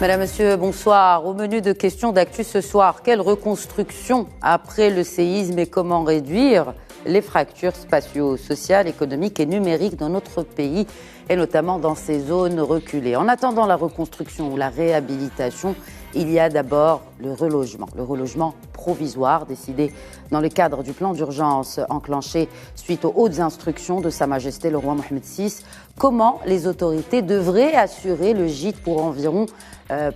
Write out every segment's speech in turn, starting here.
Madame, Monsieur, bonsoir. Au menu de questions d'actu ce soir, quelle reconstruction après le séisme et comment réduire les fractures spatio-sociales, économiques et numériques dans notre pays et notamment dans ces zones reculées. En attendant la reconstruction ou la réhabilitation, il y a d'abord le relogement provisoire décidé dans le cadre du plan d'urgence enclenché suite aux hautes instructions de Sa Majesté le roi Mohamed VI. Comment les autorités devraient assurer le gîte pour environ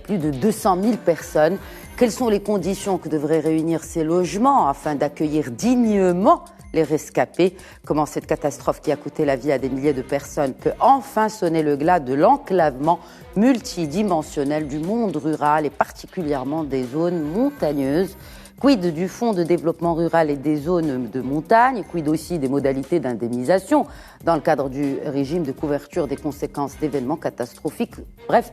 plus de 200 000 personnes? Quelles sont les conditions que devraient réunir ces logements afin d'accueillir dignement les rescapés? Comment cette catastrophe qui a coûté la vie à des milliers de personnes peut enfin sonner le glas de l'enclavement multidimensionnel du monde rural et particulièrement des zones montagneuses? Quid du fonds de développement rural et des zones de montagne? Quid aussi des modalités d'indemnisation dans le cadre du régime de couverture des conséquences d'événements catastrophiques? Bref,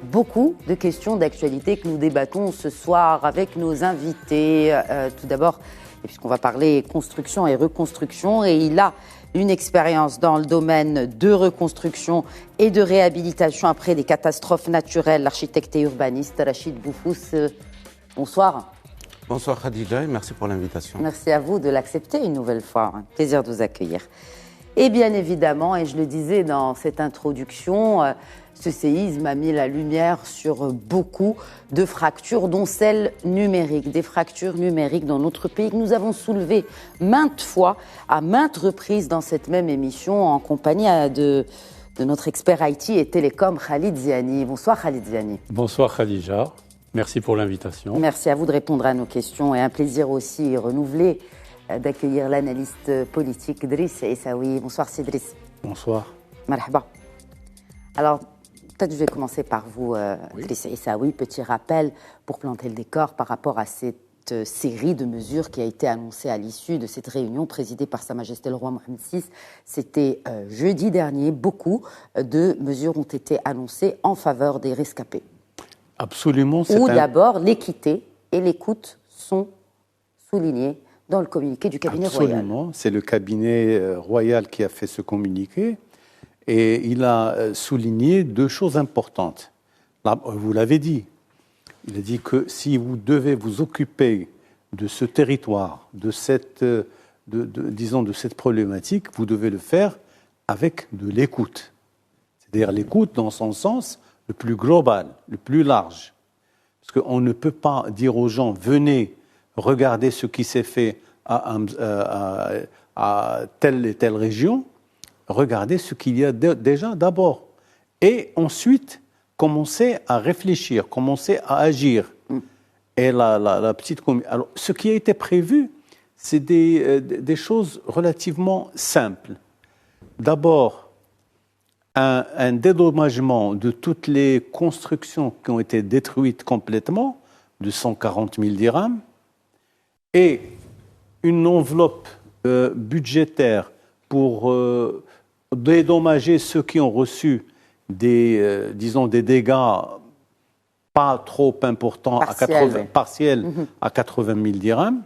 beaucoup de questions d'actualité que nous débattons ce soir avec nos invités. Tout d'abord, puisqu'on va parler construction et reconstruction, et il a une expérience dans le domaine de reconstruction et de réhabilitation après des catastrophes naturelles, l'architecte et urbaniste Rachid Boufous. Bonsoir. Bonsoir Khadija et merci pour l'invitation. Merci à vous de l'accepter une nouvelle fois. Un plaisir de vous accueillir. Et bien évidemment, et je le disais dans cette introduction, ce séisme a mis la lumière sur beaucoup de fractures, dont celles numériques, des fractures numériques dans notre pays que nous avons soulevées maintes fois, à maintes reprises dans cette même émission, en compagnie de notre expert IT et télécom, Khalid Ziani. Bonsoir Khalid Ziani. Bonsoir Khadija, merci pour l'invitation. Merci à vous de répondre à nos questions et un plaisir aussi renouvelé d'accueillir l'analyste politique Driss Essaoui. Bonsoir Cédric. Bonsoir. Marhaba. Alors, peut-être je vais commencer par vous, Driss Essaoui. Petit rappel pour planter le décor par rapport à cette série de mesures qui a été annoncée à l'issue de cette réunion présidée par Sa Majesté le roi Mohamed VI. C'était jeudi dernier. Beaucoup de mesures ont été annoncées en faveur des rescapés. Absolument. Où d'abord l'équité et l'écoute sont soulignées dans le communiqué du cabinet royal. Absolument, c'est le cabinet royal qui a fait ce communiqué et il a souligné deux choses importantes. Là, vous l'avez dit, il a dit que si vous devez vous occuper de ce territoire, de cette problématique, vous devez le faire avec de l'écoute. C'est-à-dire l'écoute dans son sens le plus global, le plus large. Parce qu'on ne peut pas dire aux gens, venez, regardez ce qui s'est fait à telle et telle région, regardez ce qu'il y a déjà d'abord. Et ensuite, commencez à réfléchir, commencez à agir. Et la petite... Alors, ce qui a été prévu, c'est des choses relativement simples. D'abord, un dédommagement de toutes les constructions qui ont été détruites complètement, de 140 000 dirhams, et une enveloppe budgétaire pour dédommager ceux qui ont reçu des dégâts pas trop importants, partiels à 80 000 dirhams.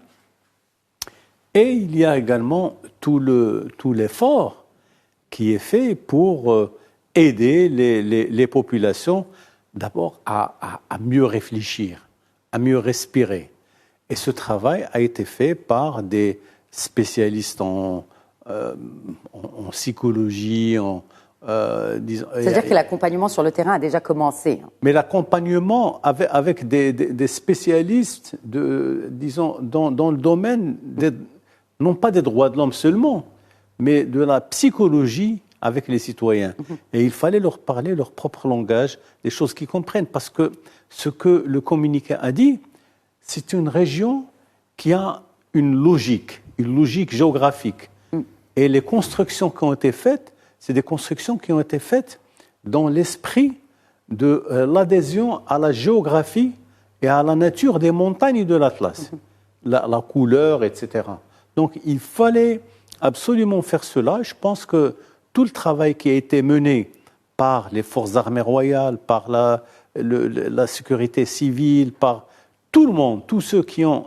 Et il y a également tout l'effort qui est fait pour aider les populations d'abord à mieux réfléchir, à mieux respirer. Et ce travail a été fait par des spécialistes en psychologie, c'est-à-dire que l'accompagnement sur le terrain a déjà commencé. Mais l'accompagnement avec des spécialistes, dans le domaine, non pas des droits de l'homme seulement, mais de la psychologie avec les citoyens. Et il fallait leur parler leur propre langage, des choses qu'ils comprennent. Parce que ce que le communiqué a dit, c'est une région qui a une logique géographique. Et les constructions qui ont été faites, c'est des constructions qui ont été faites dans l'esprit de l'adhésion à la géographie et à la nature des montagnes de l'Atlas, la couleur, etc. Donc il fallait absolument faire cela. Je pense que tout le travail qui a été mené par les forces armées royales, par la sécurité civile, par tout le monde, tous ceux qui ont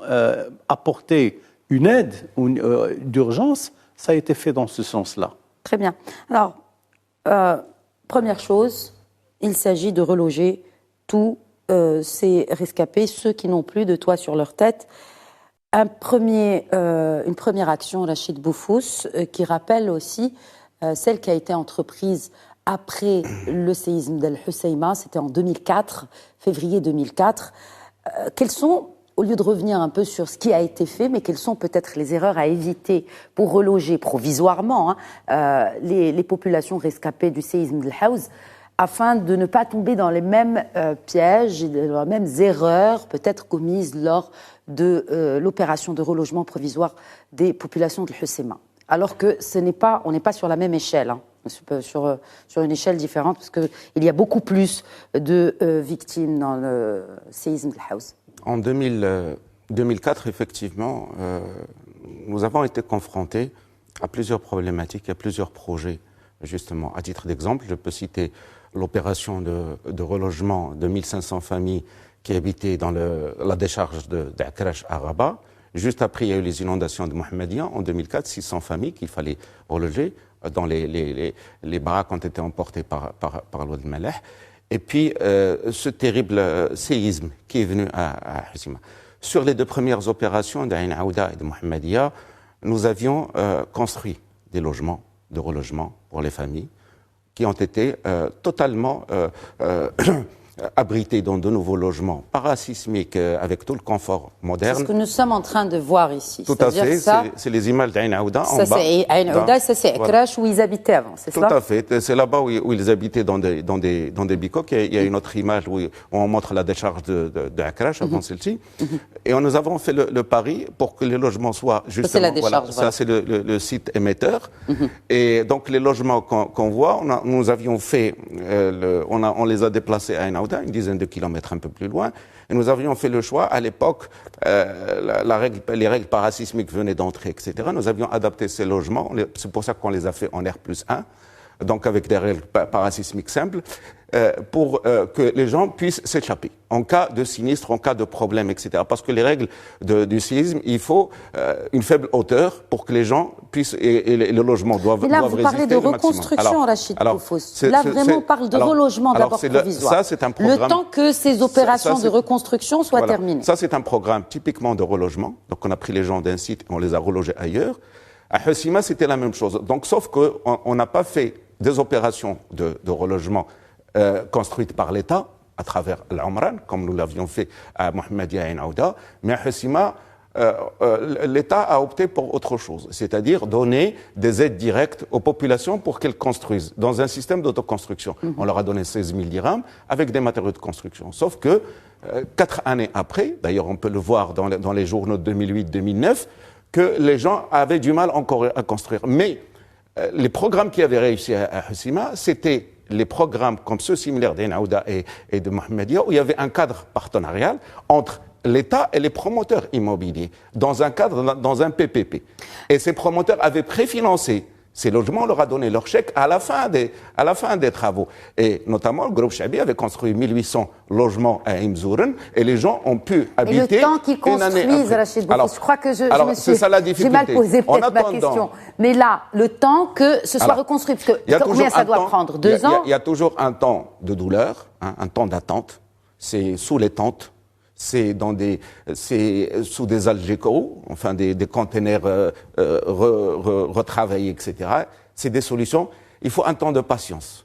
apporté une aide d'urgence, ça a été fait dans ce sens-là. Très bien. Alors, première chose, il s'agit de reloger tous ces rescapés, ceux qui n'ont plus de toit sur leur tête. Une première action, Rachid Boufous, qui rappelle aussi celle qui a été entreprise après le séisme d'Al Hoceima, c'était en 2004, février 2004. Quelles sont, au lieu de revenir un peu sur ce qui a été fait, mais quelles sont peut-être les erreurs à éviter pour reloger provisoirement les populations rescapées du séisme d'Al Haouz, afin de ne pas tomber dans les mêmes pièges et dans les mêmes erreurs peut-être commises lors de l'opération de relogement provisoire des populations de Hoceima. Alors que on n'est pas sur la même échelle, sur une échelle différente, parce qu'il y a beaucoup plus de victimes dans le séisme de Haouz. En 2004, effectivement, nous avons été confrontés à plusieurs problématiques, à plusieurs projets, justement. À titre d'exemple, je peux citer l'opération de relogement de 1500 familles qui habitaient dans la décharge d'Akrash à Rabat. Juste après, il y a eu les inondations de Mohammedia. En 2004, 600 familles qu'il fallait reloger. Dans les baraques ont été emportées par l'eau de Maleh. Et puis, ce terrible séisme qui est venu à Hoceima. Sur les deux premières opérations d'Ain Aouda et de Mohammedia, nous avions construit des logements de relogement pour les familles qui ont été totalement abrités dans de nouveaux logements parasismiques avec tout le confort moderne. C'est ce que nous sommes en train de voir ici. Tout à fait, c'est les images d'Ain Aouda en bas. Ça c'est Ain Aouda, ça c'est Akrash où ils habitaient avant, c'est ça? Tout à fait, c'est là-bas où ils habitaient dans des bicoques. Il y a une autre image où on montre la décharge de Akrash avant celle-ci. Et nous avons fait le pari pour que les logements soient justement... Ça c'est la décharge, ça c'est le site émetteur. Et donc les logements qu'on voit, nous avions fait, on les a déplacés à Ain Aouda, une dizaine de kilomètres un peu plus loin, et nous avions fait le choix, à l'époque, les règles parasismiques venaient d'entrer, etc. Nous avions adapté ces logements, c'est pour ça qu'on les a fait en R+1, donc avec des règles parasismiques simples, pour que les gens puissent s'échapper en cas de sinistre, en cas de problème, etc. Parce que les règles du séisme, il faut une faible hauteur pour que les gens puissent, et le logement doivent résister. Mais là, vous parlez de reconstruction, Rachid Boufous. Là, vraiment, on parle de relogement d'abord provisoire. Ça, c'est un programme. Le temps que ces opérations de reconstruction soient terminées. Ça, c'est un programme typiquement de relogement. Donc, on a pris les gens d'un site et on les a relogés ailleurs. À Hoceima, c'était la même chose. Donc, sauf qu'on n'a pas fait des opérations de relogement construites par l'État à travers l'Omran, comme nous l'avions fait à Mohammedia et Ain Aouda, mais à Hoceima, l'État a opté pour autre chose, c'est-à-dire donner des aides directes aux populations pour qu'elles construisent dans un système d'autoconstruction. On leur a donné 16 000 dirhams avec des matériaux de construction. Sauf que 4 années après, d'ailleurs on peut le voir dans les journaux de 2008-2009, que les gens avaient du mal encore à construire. Mais les programmes qui avaient réussi à Hoceima, c'était les programmes comme ceux similaires d'Ain Aouda et de Mohammedia, où il y avait un cadre partenarial entre l'État et les promoteurs immobiliers, dans un cadre, dans un PPP. Et ces promoteurs avaient préfinancé ces logements, on leur a donné leur chèque à la fin des travaux. Et notamment, le groupe Chabi avait construit 1800 logements à Imzouren et les gens ont pu habiter. Et le temps qu'ils construisent, Rachid Boufous, je crois que j'ai mal posé peut-être ma question. Mais là, le temps que ce soit reconstruit, parce que combien ça doit prendre? 2 ans? Il y a toujours un temps de douleur, un temps d'attente. C'est sous les tentes. C'est sous des algécos, enfin des containers retravaillés, etc. C'est des solutions. Il faut un temps de patience.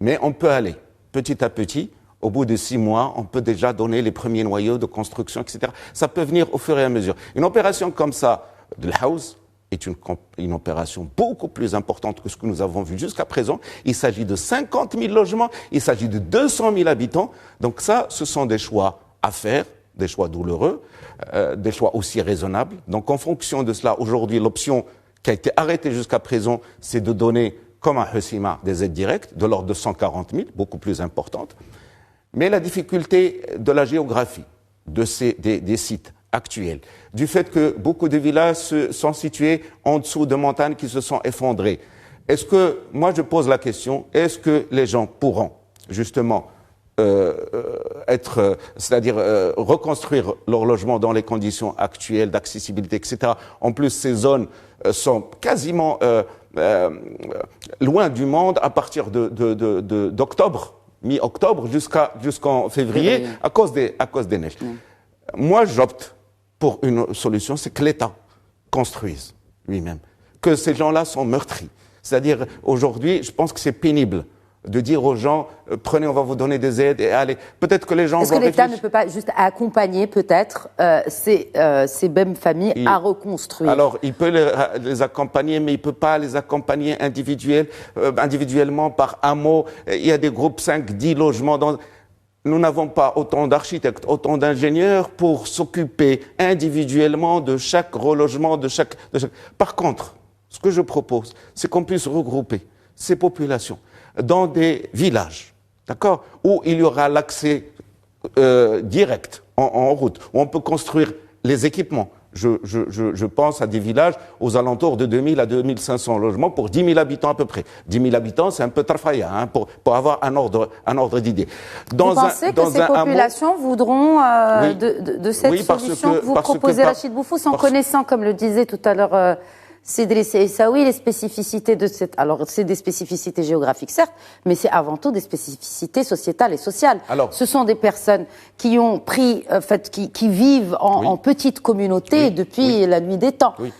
Mais on peut aller petit à petit. Au bout de 6 mois, on peut déjà donner les premiers noyaux de construction, etc. Ça peut venir au fur et à mesure. Une opération comme ça, de Haouz, est une opération beaucoup plus importante que ce que nous avons vu jusqu'à présent. Il s'agit de 50 000 logements, il s'agit de 200 000 habitants. Donc ça, ce sont des choix à faire, des choix douloureux, des choix aussi raisonnables. Donc en fonction de cela, aujourd'hui, l'option qui a été arrêtée jusqu'à présent, c'est de donner, comme à Hoceima, des aides directes de l'ordre de 140 000, beaucoup plus importantes. Mais la difficulté de la géographie des sites actuels, du fait que beaucoup de villages sont situés en dessous de montagnes qui se sont effondrées. Moi je pose la question, est-ce que les gens pourront justement reconstruire leur logement dans les conditions actuelles d'accessibilité, etc. En plus, ces zones sont quasiment loin du monde à partir d'octobre mi-octobre jusqu'en février à cause des neiges. Moi, j'opte pour une solution, c'est que l'État construise lui-même, que ces gens-là sont meurtris. C'est-à-dire, aujourd'hui, je pense que c'est pénible de dire aux gens, prenez, on va vous donner des aides et allez. Peut-être que les gens vont réfléchir. Est-ce que l'État ne peut pas juste accompagner peut-être ces mêmes familles à reconstruire? Alors, il peut les accompagner, mais il ne peut pas les accompagner individuellement par hameau. Il y a des groupes 5-10 logements. Nous n'avons pas autant d'architectes, autant d'ingénieurs pour s'occuper individuellement de chaque relogement, de chaque... Par contre, ce que je propose, c'est qu'on puisse regrouper ces populations dans des villages, d'accord, où il y aura l'accès direct en route, où on peut construire les équipements. Je pense à des villages aux alentours de 2000 à 2500 logements pour 10 000 habitants à peu près. 10 000 habitants, c'est un peu tarfaya, hein, pour avoir un ordre d'idée. Vous pensez que ces populations voudront de cette solution que vous proposez, Rachid Boufous, en connaissant, comme le disait tout à l'heure Cédric Essaoui, les spécificités de cette... Alors, c'est des spécificités géographiques, certes, mais c'est avant tout des spécificités sociétales et sociales. Alors, ce sont des personnes qui ont pris, qui vivent en petite communauté depuis la nuit des temps. Oui.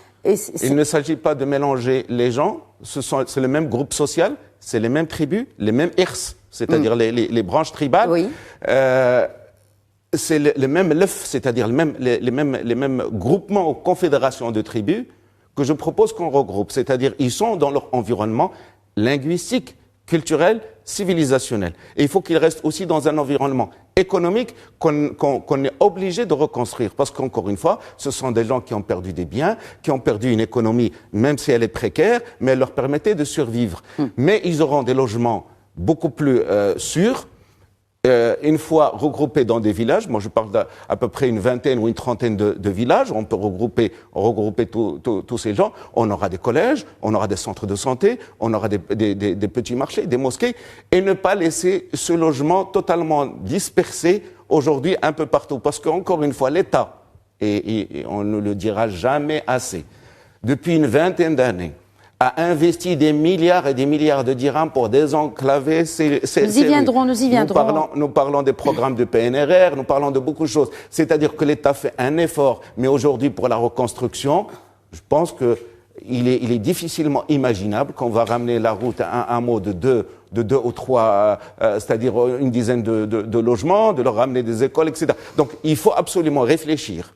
Il ne s'agit pas de mélanger les gens, c'est le même groupe social, c'est les mêmes tribus, les mêmes irs, c'est-à-dire les branches tribales. Oui. C'est le même leuf, c'est-à-dire les mêmes groupements ou confédérations de tribus que je propose qu'on regroupe, c'est-à-dire ils sont dans leur environnement linguistique, culturel, civilisationnel. Et il faut qu'ils restent aussi dans un environnement économique qu'on est obligé de reconstruire. Parce qu'encore une fois, ce sont des gens qui ont perdu des biens, qui ont perdu une économie, même si elle est précaire, mais elle leur permettait de survivre. Mais ils auront des logements beaucoup plus sûrs, une fois regroupés dans des villages. Moi, je parle d'à peu près une vingtaine ou une trentaine de villages. On peut regrouper tous ces gens. On aura des collèges, on aura des centres de santé, on aura des petits marchés, des mosquées, et ne pas laisser ce logement totalement dispersé aujourd'hui un peu partout. Parce qu'encore une fois, l'État, et on ne le dira jamais assez, depuis une vingtaine d'années, a investi des milliards et des milliards de dirhams pour désenclaver ces Nous y viendrons. Nous parlons des programmes de PNRR, nous parlons de beaucoup de choses. C'est-à-dire que l'État fait un effort, mais aujourd'hui, pour la reconstruction, je pense qu'il est difficilement imaginable qu'on va ramener la route à un hameau de deux ou trois, c'est-à-dire une dizaine de logements, de leur ramener des écoles, etc. Donc, il faut absolument réfléchir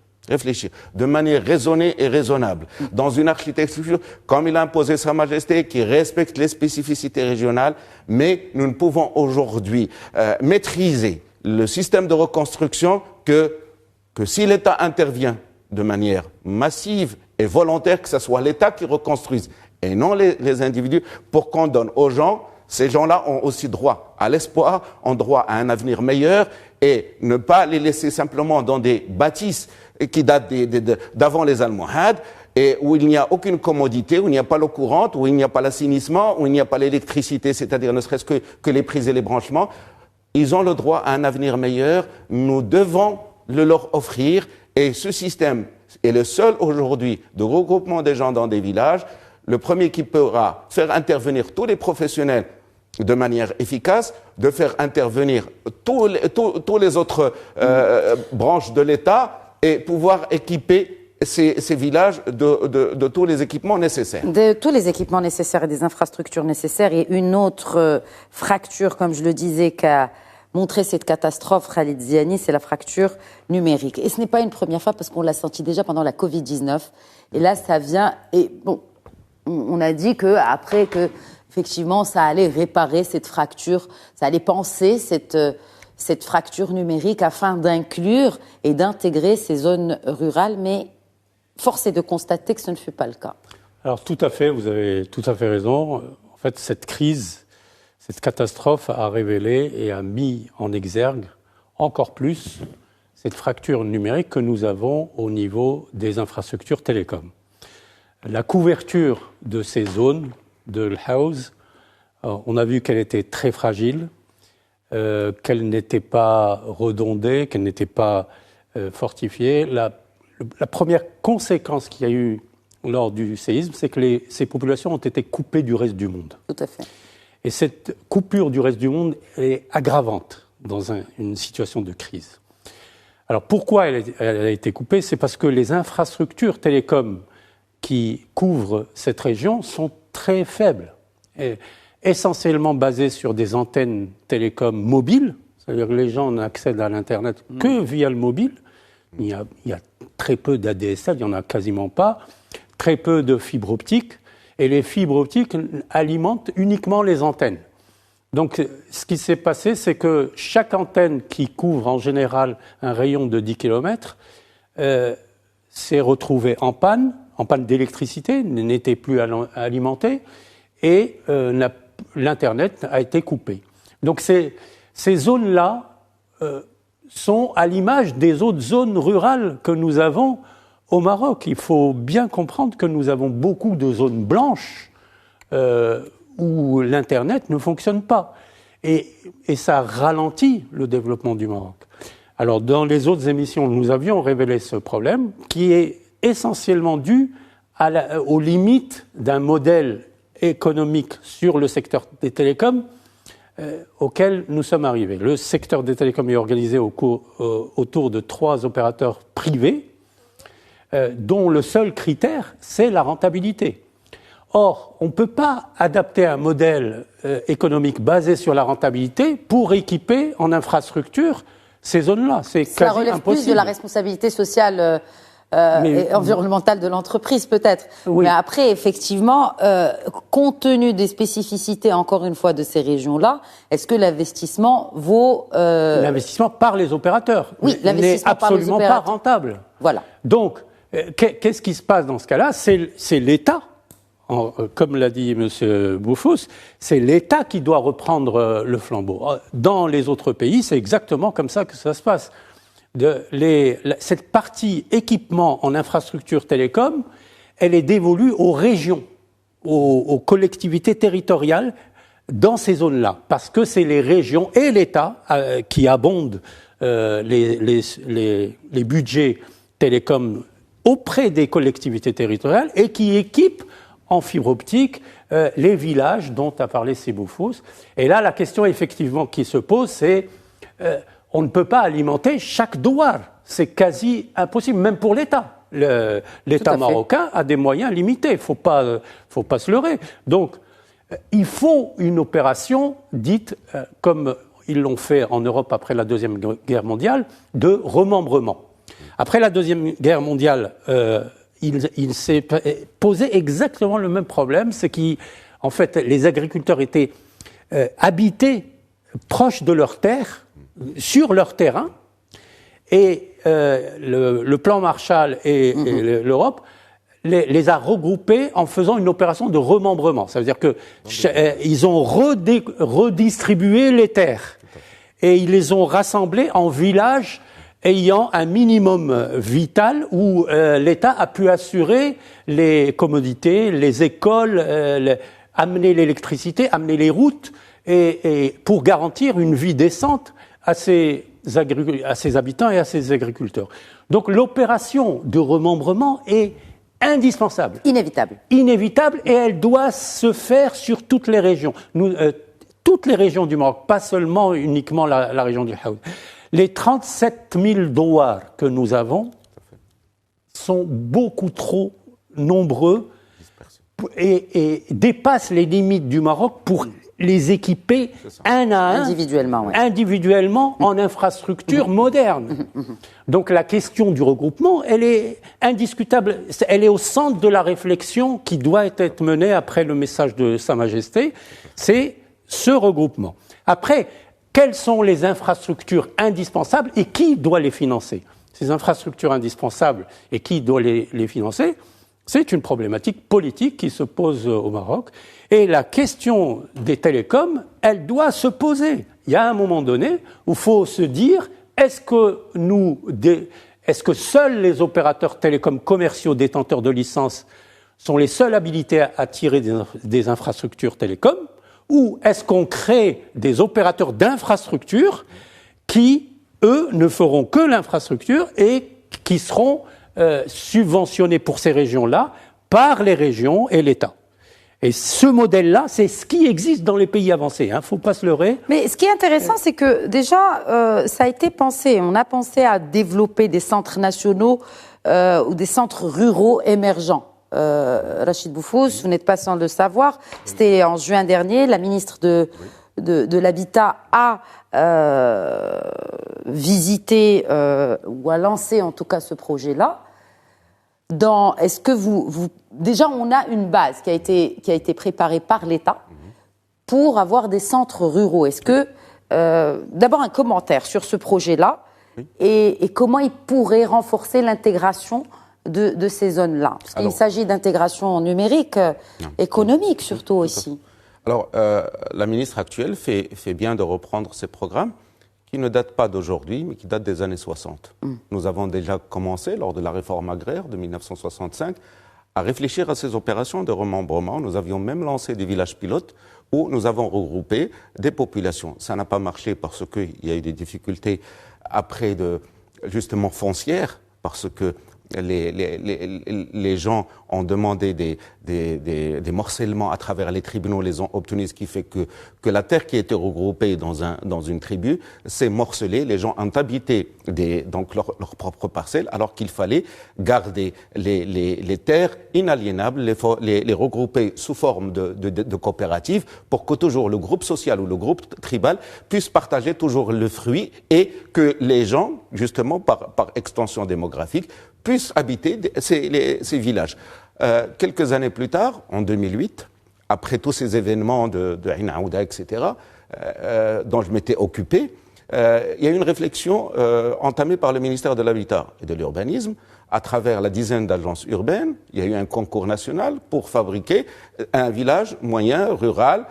de manière raisonnée et raisonnable dans une architecture comme il a imposé Sa Majesté, qui respecte les spécificités régionales, mais nous ne pouvons aujourd'hui maîtriser le système de reconstruction que si l'État intervient de manière massive et volontaire, que ce soit l'État qui reconstruise et non les individus, pour qu'on donne aux gens. Ces gens-là ont aussi droit à l'espoir, ont droit à un avenir meilleur, et ne pas les laisser simplement dans des bâtisses qui datent d'avant les Almohades, et où il n'y a aucune commodité, où il n'y a pas l'eau courante, où il n'y a pas l'assainissement, où il n'y a pas l'électricité, c'est-à-dire ne serait-ce que les prises et les branchements. Ils ont le droit à un avenir meilleur, nous devons le leur offrir, et ce système est le seul aujourd'hui de regroupement des gens dans des villages, le premier qui pourra faire intervenir tous les professionnels de manière efficace, de faire intervenir tous les autres branches de l'État et pouvoir équiper ces villages de tous les équipements nécessaires. De tous les équipements nécessaires et des infrastructures nécessaires. Et une autre fracture, comme je le disais, qu'a montré cette catastrophe, Khalid Ziani, c'est la fracture numérique. Et ce n'est pas une première fois, parce qu'on l'a senti déjà pendant la Covid-19. Et là, ça vient... Et bon, on a dit qu'après que effectivement, ça allait réparer cette fracture, ça allait penser cette fracture numérique afin d'inclure et d'intégrer ces zones rurales, mais force est de constater que ce ne fut pas le cas. Alors tout à fait, vous avez tout à fait raison. En fait, cette crise, cette catastrophe a révélé et a mis en exergue encore plus cette fracture numérique que nous avons au niveau des infrastructures télécoms. La couverture de ces zones de l'Haouz, on a vu qu'elle était très fragile, qu'elle n'était pas redondée, qu'elle n'était pas fortifiée. La première conséquence qu'il y a eu lors du séisme, c'est que ces populations ont été coupées du reste du monde. Tout à fait. Et cette coupure du reste du monde est aggravante dans une situation de crise. Alors pourquoi elle a été coupée? C'est parce que les infrastructures télécoms qui couvrent cette région sont très faibles, et essentiellement basées sur des antennes télécoms mobiles, c'est-à-dire que les gens n'accèdent à l'Internet que via le mobile. Il y a très peu d'ADSL, il n'y en a quasiment pas, très peu de fibres optiques, et les fibres optiques alimentent uniquement les antennes. Donc, ce qui s'est passé, c'est que chaque antenne qui couvre en général un rayon de 10 km s'est retrouvée en panne d'électricité, n'était plus alimentée, et l'Internet a été coupé. Donc, ces zones-là sont à l'image des autres zones rurales que nous avons au Maroc. Il faut bien comprendre que nous avons beaucoup de zones blanches où l'Internet ne fonctionne pas. Et ça ralentit le développement du Maroc. Alors, dans les autres émissions, nous avions révélé ce problème qui est essentiellement dû aux limites d'un modèle économique sur le secteur des télécoms auquel nous sommes arrivés. Le secteur des télécoms est organisé autour de 3 opérateurs privés dont le seul critère, c'est la rentabilité. Or, on ne peut pas adapter un modèle économique basé sur la rentabilité pour équiper en infrastructure ces zones-là. C'est quasi impossible. Ça relève plus de la responsabilité sociale et environnementale de l'entreprise, peut-être. Oui. Mais après, effectivement, compte tenu des spécificités, encore une fois, de ces régions-là, est-ce que l'investissement vaut... L'investissement par les opérateurs n'est absolument pas rentable. Voilà. Donc, qu'est-ce qui se passe dans ce cas-là? C'est l'État. Comme l'a dit M. Boufous, c'est l'État qui doit reprendre le flambeau. Dans les autres pays, c'est exactement comme ça que ça se passe. Cette partie équipement en infrastructure télécom, elle est dévolue aux régions, aux collectivités territoriales dans ces zones-là, parce que c'est les régions et l'État qui abondent les budgets télécoms auprès des collectivités territoriales et qui équipent en fibre optique les villages dont a parlé Seboufous. Et là, la question effectivement qui se pose, c'est on ne peut pas alimenter chaque douar. C'est quasi impossible, même pour l'État. L'État marocain a des moyens limités, faut pas se leurrer. Donc, il faut une opération dite, comme ils l'ont fait en Europe après la Deuxième Guerre mondiale, de remembrement. Après la Deuxième Guerre mondiale, il s'est posé exactement le même problème, c'est qu'en fait, les agriculteurs étaient habités proches de leurs terres, sur leur terrain, et le plan Marshall et l'Europe les a regroupés en faisant une opération de remembrement. Ça veut dire que ils ont redistribué les terres et ils les ont rassemblés en villages ayant un minimum vital où l'État a pu assurer les commodités, les écoles, amener l'électricité, amener les routes, et pour garantir une vie décente à ses habitants et à ses agriculteurs. Donc l'opération de remembrement est indispensable. Inévitable, et elle doit se faire sur toutes les régions. Toutes les régions du Maroc, pas seulement uniquement la région du Haoud. Les 37 000 douars que nous avons sont beaucoup trop nombreux et dépassent les limites du Maroc pour les équiper un à un, individuellement en infrastructures modernes. Donc la question du regroupement, elle est indiscutable. Elle est au centre de la réflexion qui doit être menée après le message de Sa Majesté. C'est ce regroupement. Après, quelles sont les infrastructures indispensables et qui doit les financer? Ces infrastructures indispensables et qui doit les financer? C'est une problématique politique qui se pose au Maroc. Et la question des télécoms, elle doit se poser. Il y a un moment donné où il faut se dire, est-ce que seuls les opérateurs télécoms commerciaux détenteurs de licences sont les seuls habilités à tirer des infrastructures télécoms, ou est-ce qu'on crée des opérateurs d'infrastructures qui, eux, ne feront que l'infrastructure et qui seront subventionnés pour ces régions-là par les régions et l'État? Et ce modèle-là, c'est ce qui existe dans les pays avancés. Il ne faut pas se leurrer. Mais ce qui est intéressant, c'est que déjà, ça a été pensé. On a pensé à développer des centres nationaux ou des centres ruraux émergents. Rachid Boufous, vous n'êtes pas sans le savoir, c'était en juin dernier, la ministre de l'Habitat a visité ou a lancé en tout cas ce projet-là. Est-ce que déjà on a une base qui a été préparée par l'État pour avoir des centres ruraux. Est-ce que d'abord un commentaire sur ce projet-là et comment il pourrait renforcer l'intégration de ces zones-là, parce qu'il s'agit d'intégration numérique, économique surtout aussi. Alors, la ministre actuelle fait bien de reprendre ces programmes qui ne datent pas d'aujourd'hui, mais qui datent des années 60. Nous avons déjà commencé, lors de la réforme agraire de 1965, à réfléchir à ces opérations de remembrement. Nous avions même lancé des villages pilotes où nous avons regroupé des populations. Ça n'a pas marché parce qu'il y a eu des difficultés après justement foncières, parce que les gens ont demandé des morcellements à travers les tribunaux, les ont obtenus, ce qui fait que la terre qui était regroupée dans une tribu s'est morcelée. Les gens ont habité donc leur propre parcelle, alors qu'il fallait garder les terres inaliénables, les regrouper sous forme de coopératives pour que toujours le groupe social ou le groupe tribal puisse partager toujours le fruit et que les gens, justement par extension démographique, puissent habiter ces villages. Quelques années plus tard, en 2008, après tous ces événements de Ain Aouda, etc., dont je m'étais occupé, il y a eu une réflexion entamée par le ministère de l'Habitat et de l'Urbanisme à travers la dizaine d'agences urbaines. Il y a eu un concours national pour fabriquer un village moyen, rural,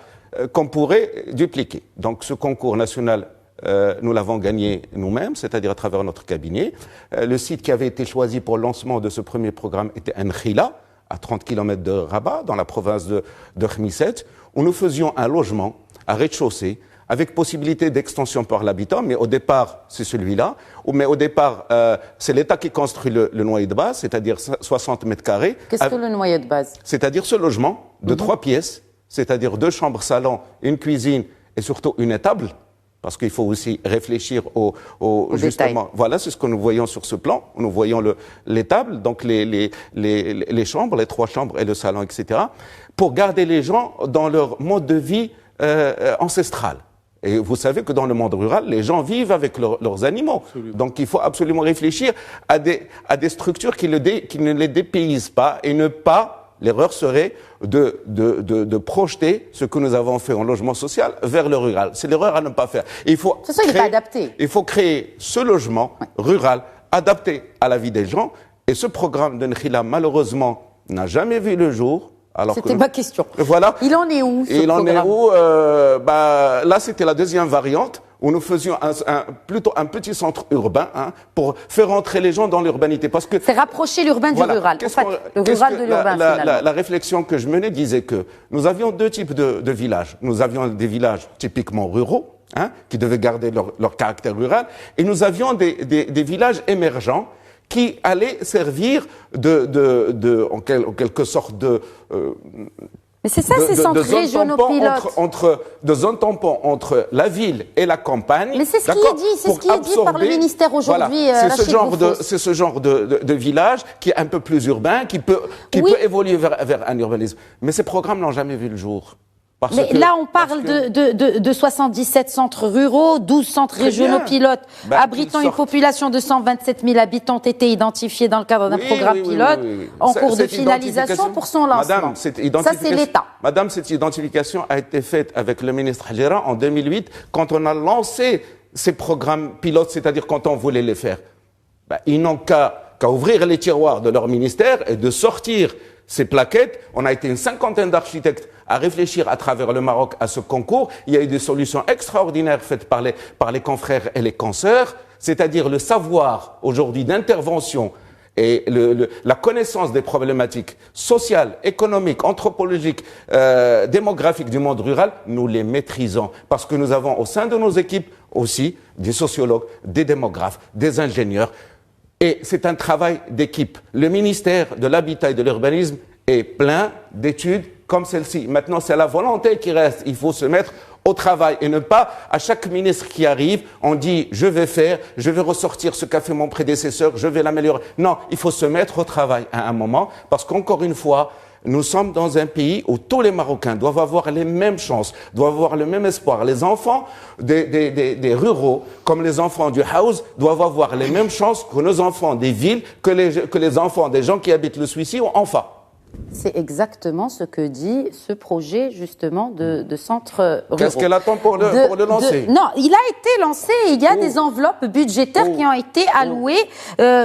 qu'on pourrait dupliquer. Donc ce concours national, nous l'avons gagné nous-mêmes, c'est-à-dire à travers notre cabinet. Le site qui avait été choisi pour le lancement de ce premier programme était Nkhila, à 30 km de Rabat, dans la province de Khmisset, où nous faisions un logement à rez-de-chaussée, avec possibilité d'extension par l'habitant, mais au départ, c'est celui-là. Mais au départ, c'est l'État qui construit le noyau de base, c'est-à-dire 60 mètres carrés. Qu'est-ce que le noyau de base? C'est-à-dire ce logement de 3 pièces, c'est-à-dire 2 chambres, salon, une cuisine et surtout une étable. Parce qu'il faut aussi réfléchir au justement. Détail. Voilà, c'est ce que nous voyons sur ce plan. Nous voyons l'étable, donc les chambres, les 3 chambres et le salon, etc. Pour garder les gens dans leur mode de vie ancestral. Et vous savez que dans le monde rural, les gens vivent avec leurs animaux. Absolument. Donc il faut absolument réfléchir à des structures qui ne les dépaysent pas et ne pas. L'erreur serait de projeter ce que nous avons fait en logement social vers le rural. C'est l'erreur à ne pas faire. Il faut il n'est pas adapté. Il faut créer ce logement rural adapté à la vie des gens. Et ce programme de Nkhila, malheureusement, n'a jamais vu le jour. C'était ma question. Voilà. Il en est où, ce Il en programme? est où Là, c'était la deuxième variante, où nous faisions plutôt un petit centre urbain pour faire entrer les gens dans l'urbanité. Parce que c'est rapprocher l'urbain du rural. En fait, le rural de l'urbain, finalement. La réflexion que je menais disait que nous avions 2 types de villages. Nous avions des villages typiquement ruraux, qui devaient garder leur caractère rural, et nous avions des villages émergents qui allaient servir en quelque sorte mais c'est ça, ces centres régionaux pilotes. de zone tampon entre la ville et la campagne. Mais c'est ce qui est dit par le ministère aujourd'hui. Voilà, c'est ce genre de village qui est un peu plus urbain, qui peut évoluer vers un urbanisme. Mais ces programmes n'ont jamais vu le jour. Mais là, on parle de 77 centres ruraux, 12 centres régionaux pilotes, abritant une population de 127 000 habitants ont été identifiés dans le cadre d'un programme pilote en cours de finalisation pour son lancement. Madame, ça, c'est l'État. Madame, cette identification a été faite avec le ministre Hadjira en 2008, quand on a lancé ces programmes pilotes, c'est-à-dire quand on voulait les faire. Ils n'ont qu'à ouvrir les tiroirs de leur ministère et de sortir ces plaquettes. On a été une 50aine d'architectes à réfléchir à travers le Maroc à ce concours. Il y a eu des solutions extraordinaires faites par les confrères et les consoeurs, c'est-à-dire le savoir aujourd'hui d'intervention et la connaissance des problématiques sociales, économiques, anthropologiques, démographiques du monde rural, nous les maîtrisons. Parce que nous avons au sein de nos équipes aussi des sociologues, des démographes, des ingénieurs. Et c'est un travail d'équipe. Le ministère de l'Habitat et de l'Urbanisme est plein d'études comme celle-ci. Maintenant, c'est la volonté qui reste. Il faut se mettre au travail et ne pas, à chaque ministre qui arrive, on dit « je vais ressortir ce qu'a fait mon prédécesseur, je vais l'améliorer ». Non, il faut se mettre au travail à un moment, parce qu'encore une fois, nous sommes dans un pays où tous les Marocains doivent avoir les mêmes chances, doivent avoir le même espoir. Les enfants des ruraux, comme les enfants du house, doivent avoir les mêmes chances que nos enfants des villes, que les enfants des gens qui habitent le Suissi ou enfin. C'est exactement ce que dit ce projet, justement, de centre ruraux. Qu'est-ce qu'elle attend pour le lancer? Non, il a été lancé. Il y a des enveloppes budgétaires qui ont été allouées,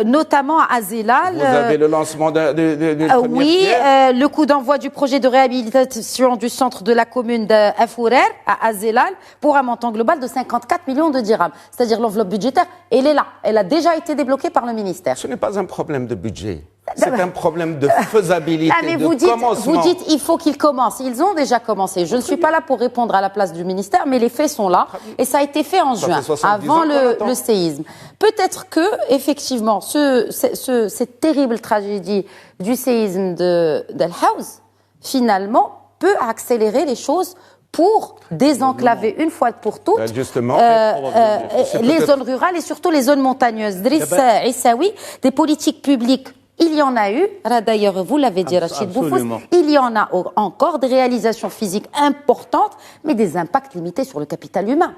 notamment à Zelal. Vous avez le lancement d'une première oui, pierre. le coup d'envoi du projet de réhabilitation du centre de la commune d'Afourer à Zelal pour un montant global de 54 millions de dirhams. C'est-à-dire l'enveloppe budgétaire, elle est là. Elle a déjà été débloquée par le ministère. Ce n'est pas un problème de budget. C'est un problème de faisabilité, mais de vous commencement. dites il faut qu'ils commencent. Ils ont déjà commencé. Je ne suis pas là pour répondre à la place du ministère, mais les faits sont là. Et ça a été fait en juin, avant le séisme. Peut-être que, effectivement, cette terrible tragédie du séisme d'Al Haouz, finalement, peut accélérer les choses pour désenclaver une fois pour toutes les zones rurales et surtout les zones montagneuses. Driss Issaoui, des politiques publiques. Il y en a eu, d'ailleurs vous l'avez dit Rachid Boufous, il y en a encore des réalisations physiques importantes, mais des impacts limités sur le capital humain.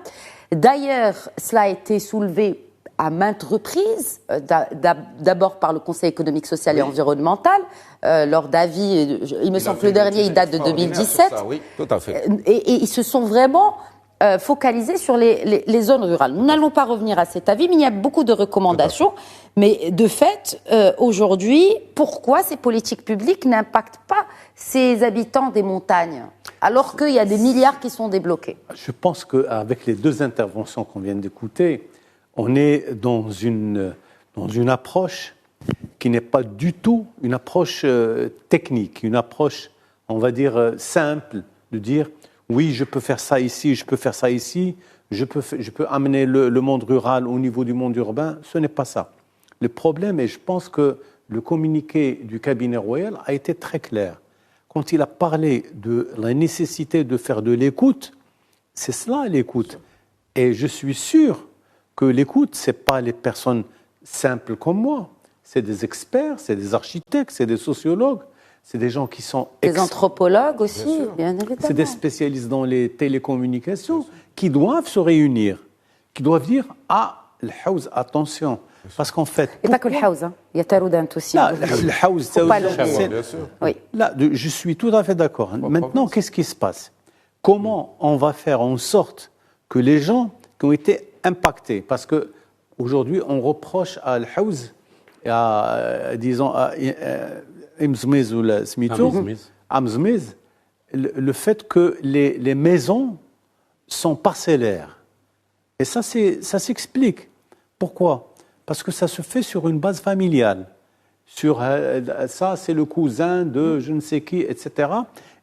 D'ailleurs, cela a été soulevé à maintes reprises, d'abord par le Conseil économique, social et environnemental, lors d'avis, il me semble que le dernier, il date de 2017. Ça, oui, tout à fait. Et ils se sont vraiment focalisés sur les zones rurales. Nous n'allons pas revenir à cet avis, mais il y a beaucoup de recommandations. Mais de fait, aujourd'hui, pourquoi ces politiques publiques n'impactent pas ces habitants des montagnes, alors qu'il y a des milliards qui sont débloqués? Je pense qu'avec les deux interventions qu'on vient d'écouter, on est dans une approche qui n'est pas du tout une approche technique, une approche, on va dire, simple, de dire oui, je peux faire ça ici, je peux faire ça ici, je peux amener le monde rural au niveau du monde urbain. Ce n'est pas ça. Le problème, et je pense que le communiqué du cabinet royal a été très clair. Quand il a parlé de la nécessité de faire de l'écoute, c'est cela l'écoute. Et je suis sûr que l'écoute, ce n'est pas les personnes simples comme moi. C'est des experts, c'est des architectes, c'est des sociologues, c'est des gens qui sont... Des anthropologues aussi, bien évidemment. C'est des spécialistes dans les télécommunications qui doivent se réunir, qui doivent dire « Ah, le Haouz, attention !» Parce qu'en fait... Et pas que le Haouz, il y a Taroudant aussi. Là, le Haouz, c'est aussi... Bien sûr. Oui. Là, je suis tout à fait d'accord. Maintenant, qu'est-ce qui se passe? Comment on va faire en sorte que les gens qui ont été impactés, parce qu'aujourd'hui, on reproche à Al Haouz, disons, à Mzmiz ou la Smito, à Mzmiz, le fait que les maisons sont parcellaires. Et ça s'explique. Pourquoi? Parce que ça se fait sur une base familiale. Sur ça, c'est le cousin de je ne sais qui, etc.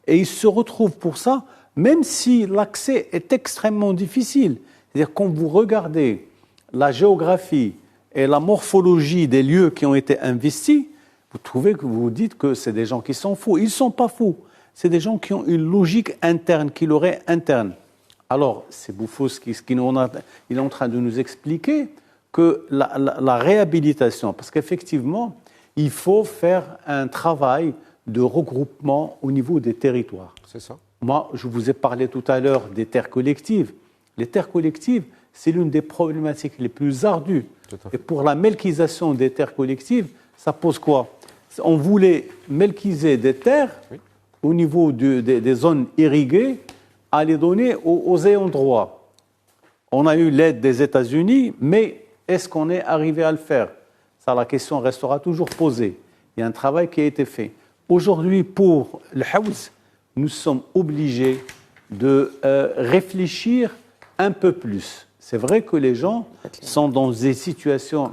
Et ils se retrouvent pour ça, même si l'accès est extrêmement difficile. C'est-à-dire quand vous regardez la géographie et la morphologie des lieux qui ont été investis, vous vous dites que c'est des gens qui sont fous. Ils ne sont pas fous. C'est des gens qui ont une logique interne, qui l'auraient interne. Alors, c'est Boufous il est en train de nous expliquer que la réhabilitation, parce qu'effectivement, il faut faire un travail de regroupement au niveau des territoires. C'est ça. Moi, je vous ai parlé tout à l'heure des terres collectives. Les terres collectives, c'est l'une des problématiques les plus ardues. Et pour la melkisation des terres collectives, ça pose quoi? On voulait melkiser des terres au niveau des zones irriguées à les donner aux ayants droit. On a eu l'aide des États-Unis, mais est-ce qu'on est arrivé à le faire? Ça, la question restera toujours posée. Il y a un travail qui a été fait. Aujourd'hui, pour le Haouz, nous sommes obligés de réfléchir un peu plus. C'est vrai que les gens sont dans des situations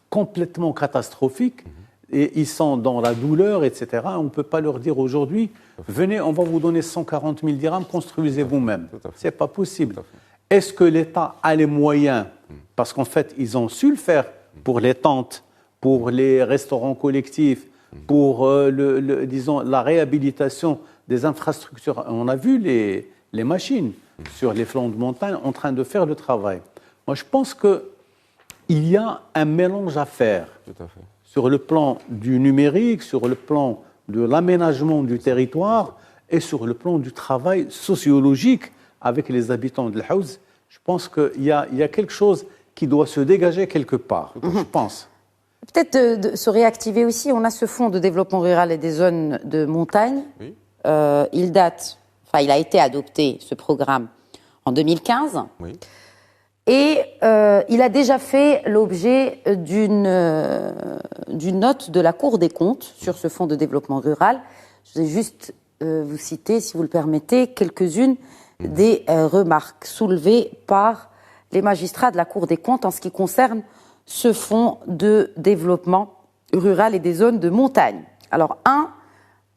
complètement catastrophiques et ils sont dans la douleur, etc. On ne peut pas leur dire aujourd'hui, venez, on va vous donner 140 000 dirhams, construisez vous-même. Ce n'est pas possible. Est-ce que l'État a les moyens? Parce qu'en fait, ils ont su le faire pour les tentes, pour les restaurants collectifs, pour disons, la réhabilitation des infrastructures. On a vu les machines sur les flancs de montagne en train de faire le travail. Moi, je pense qu'il y a un mélange à faire. Tout à fait. Sur le plan du numérique, sur le plan de l'aménagement du territoire et sur le plan du travail sociologique avec les habitants de l'Haouz. Je pense qu'il y a quelque chose qui doit se dégager quelque part, je pense. Peut-être de se réactiver aussi. On a ce fonds de développement rural et des zones de montagne. Oui. Il a été adopté, ce programme, en 2015. Oui. Et il a déjà fait l'objet d'une note de la Cour des comptes sur ce fonds de développement rural. Je vais juste vous citer, si vous le permettez, quelques-unes des remarques soulevées par les magistrats de la Cour des comptes en ce qui concerne ce fonds de développement rural et des zones de montagne. Alors,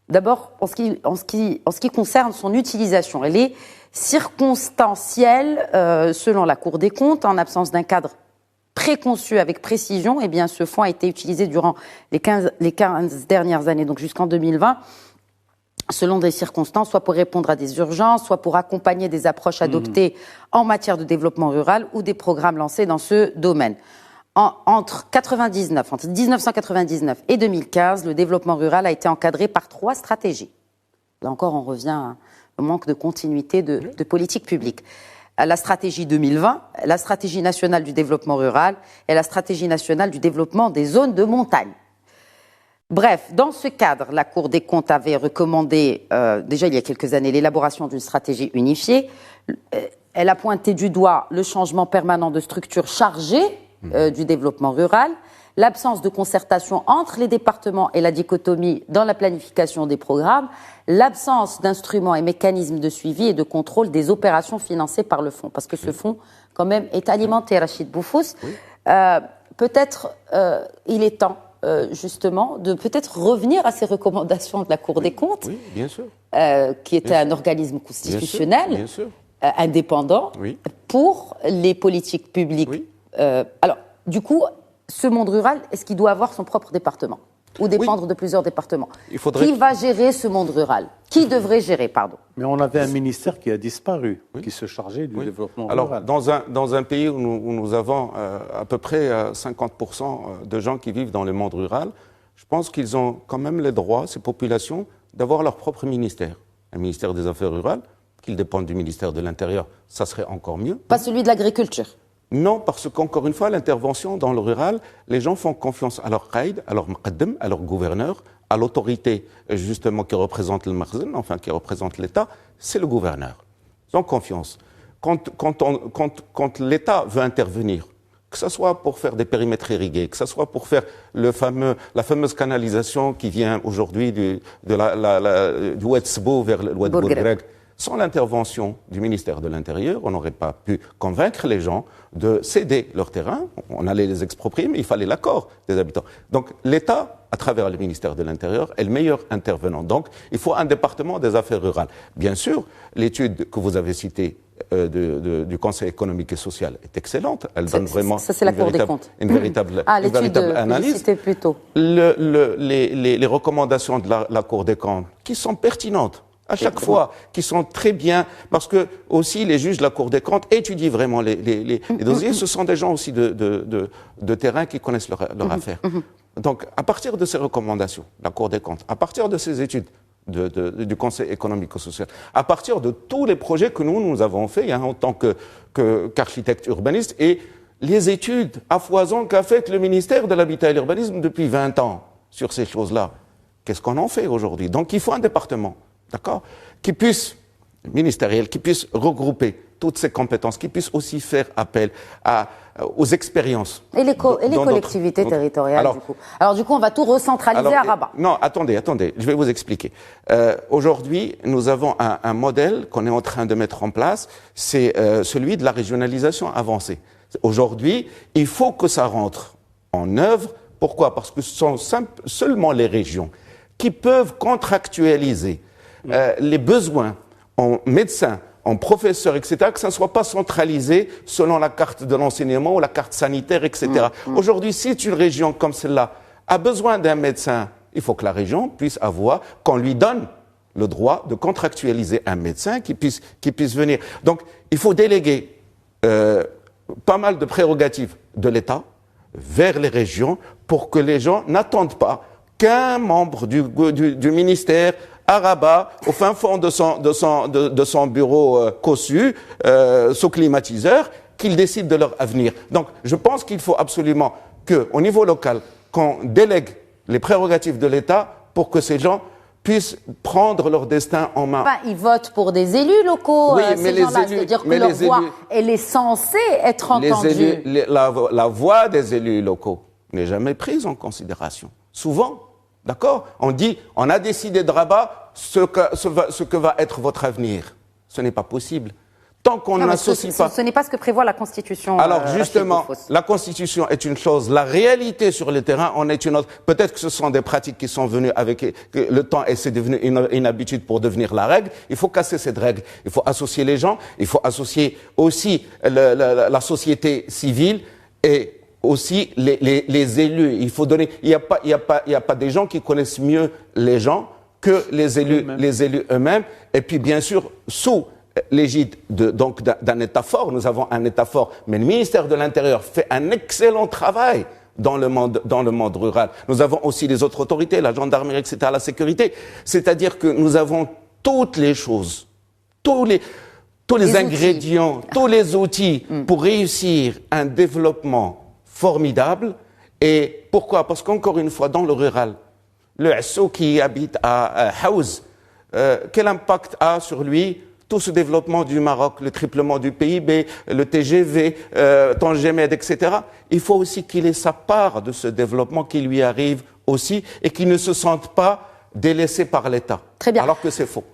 d'abord, en ce qui concerne son utilisation, elle est circonstancielle selon la Cour des comptes, en absence d'un cadre préconçu avec précision. Eh bien, ce fonds a été utilisé durant les 15 dernières années, donc jusqu'en 2020, selon des circonstances, soit pour répondre à des urgences, soit pour accompagner des approches adoptées en matière de développement rural ou des programmes lancés dans ce domaine. Entre 1999 et 2015, le développement rural a été encadré par 3 stratégies. Là encore, on revient au manque de continuité de politique publique. La stratégie 2020, la stratégie nationale du développement rural et la stratégie nationale du développement des zones de montagne. Bref, dans ce cadre, la Cour des comptes avait recommandé, déjà il y a quelques années, l'élaboration d'une stratégie unifiée. Elle a pointé du doigt le changement permanent de structure chargée du développement rural, l'absence de concertation entre les départements et la dichotomie dans la planification des programmes, l'absence d'instruments et mécanismes de suivi et de contrôle des opérations financées par le fonds. Parce que ce fonds, quand même, est alimenté, Rachid Boufous. Oui. Peut-être il est temps, justement, de peut-être revenir à ces recommandations de la Cour des comptes, oui, bien sûr. Qui était un organisme constitutionnel, bien sûr. Indépendant, oui. pour les politiques publiques. Oui. Alors, du coup, ce monde rural, est-ce qu'il doit avoir son propre département ou dépendre de plusieurs départements? Qui va gérer ce monde rural? Qui devrait gérer, pardon? Mais on avait un ministère qui a disparu, qui se chargeait du développement rural. Dans un pays où nous avons à peu près 50% de gens qui vivent dans le monde rural, je pense qu'ils ont quand même les droits, ces populations, d'avoir leur propre ministère. Un ministère des Affaires rurales, qu'ils dépendent du ministère de l'Intérieur, ça serait encore mieux. Pas celui de l'agriculture? Non, parce qu'encore une fois, l'intervention dans le rural, les gens font confiance à leur qaïd, à leur muqaddam, à leur gouverneur, à l'autorité justement qui représente le makhzen, enfin qui représente l'État, c'est le gouverneur. Ils ont confiance. Quand l'État veut intervenir, que ce soit pour faire des périmètres irrigués, que ce soit pour faire la fameuse canalisation qui vient aujourd'hui du Oued Sbo vers le Oued Bourgreg, sans l'intervention du ministère de l'Intérieur, on n'aurait pas pu convaincre les gens de céder leur terrain. On allait les exproprier, mais il fallait l'accord des habitants. Donc l'État, à travers le ministère de l'Intérieur, est le meilleur intervenant. Donc il faut un département des affaires rurales. Bien sûr, l'étude que vous avez citée du Conseil économique et social est excellente. Elle donne vraiment une véritable analyse. C'était plutôt. Les recommandations de la Cour des comptes, qui sont pertinentes, à chaque fois, qui sont très bien, parce que aussi les juges de la Cour des comptes étudient vraiment les dossiers. Ce sont des gens aussi de terrain qui connaissent leur affaire. Donc, à partir de ces recommandations, la Cour des comptes, à partir de ces études du Conseil économique et social, à partir de tous les projets que nous avons faits en tant qu'architectes urbanistes et les études à foison qu'a faites le ministère de l'Habitat et de l'Urbanisme depuis 20 ans sur ces choses-là, qu'est-ce qu'on en fait aujourd'hui? Donc, il faut un département. D'accord, ministériel, qui puisse regrouper toutes ces compétences, qui puisse aussi faire appel aux expériences. Et les collectivités territoriales, du coup. Alors, du coup, on va tout recentraliser à Rabat. Non, attendez, je vais vous expliquer. Aujourd'hui, nous avons un modèle qu'on est en train de mettre en place, c'est celui de la régionalisation avancée. Aujourd'hui, il faut que ça rentre en œuvre. Pourquoi? Parce que ce sont seulement les régions qui peuvent contractualiser les besoins en médecins, en professeurs, etc., que ça ne soit pas centralisé selon la carte de l'enseignement ou la carte sanitaire, etc. Aujourd'hui, si une région comme celle-là a besoin d'un médecin, il faut que la région puisse avoir, qu'on lui donne le droit de contractualiser un médecin qui puisse venir. Donc, il faut déléguer pas mal de prérogatives de l'État vers les régions pour que les gens n'attendent pas qu'un membre du ministère à Rabat, au fin fond de son bureau cossu, sous climatiseur, qu'ils décident de leur avenir. Donc, je pense qu'il faut absolument qu'au niveau local, qu'on délègue les prérogatives de l'État pour que ces gens puissent prendre leur destin en main. Enfin, ils votent pour des élus locaux, oui, ces gens-là. C'est-à-dire que leur voix, elle est censée être entendue. La voix des élus locaux n'est jamais prise en considération. Souvent, d'accord ? On a décidé de Rabat ce que va être votre avenir. Ce n'est pas possible. Tant qu'on n'associe pas... Ce n'est pas ce que prévoit la Constitution. Alors justement, la Constitution est une chose, la réalité sur le terrain en est une autre. Peut-être que ce sont des pratiques qui sont venues avec le temps et c'est devenu une habitude pour devenir la règle. Il faut casser cette règle. Il faut associer les gens, il faut associer aussi la société civile et aussi les élus. Il faut donner... Il y a pas des gens qui connaissent mieux les gens que les élus eux-mêmes. Et puis bien sûr, sous l'égide d'un État fort. Nous avons un État fort, mais le ministère de l'Intérieur fait un excellent travail dans le monde rural. Nous avons aussi les autres autorités, la gendarmerie, etc., la sécurité. C'est-à-dire que nous avons toutes les choses, tous les ingrédients, tous les outils pour réussir un développement formidable. Et pourquoi ? Parce qu'encore une fois, dans le rural, le Hasso qui habite à Haouz, quel impact a sur lui tout ce développement du Maroc, le triplement du PIB, le TGV, Tangemed, etc. Il faut aussi qu'il ait sa part de ce développement qui lui arrive aussi et qu'il ne se sente pas délaissé par l'État. Très bien. Alors que c'est faux.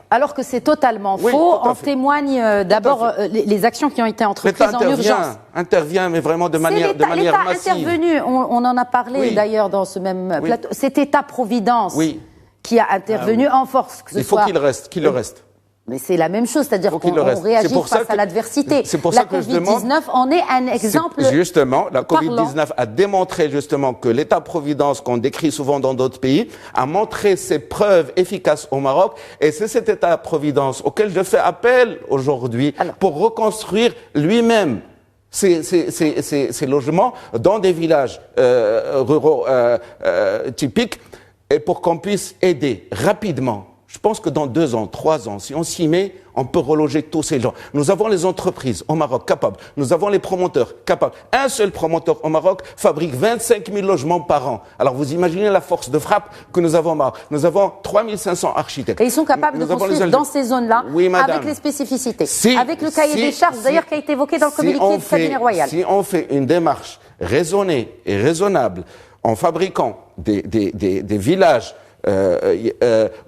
Alors que c'est totalement faux, en témoignent d'abord les actions qui ont été entreprises en urgence. Intervient, mais vraiment de manière massive. L'État intervenu, on en a parlé d'ailleurs dans ce même plateau. C'est État-providence qui a intervenu en force. Il faut qu'il le reste. Mais c'est la même chose, c'est-à-dire qu'on réagit face à l'adversité. C'est pour ça que je demande... La Covid-19 en est un exemple Justement, la Covid-19 a démontré justement que l'État-providence qu'on décrit souvent dans d'autres pays a montré ses preuves efficaces au Maroc. Et c'est cet État-providence auquel je fais appel aujourd'hui pour reconstruire lui-même ces logements dans des villages ruraux typiques et pour qu'on puisse aider rapidement. Je pense que dans 2 ans, 3 ans, si on s'y met, on peut reloger tous ces gens. Nous avons les entreprises au Maroc capables. Nous avons les promoteurs capables. Un seul promoteur au Maroc fabrique 25 000 logements par an. Alors vous imaginez la force de frappe que nous avons au Maroc. Nous avons 3 500 architectes. Et ils sont capables de construire dans ces zones-là, avec les spécificités, avec le cahier des charges, d'ailleurs, qui a été évoqué dans le communiqué du cabinet royal. Si on fait une démarche raisonnée et raisonnable en fabriquant des villages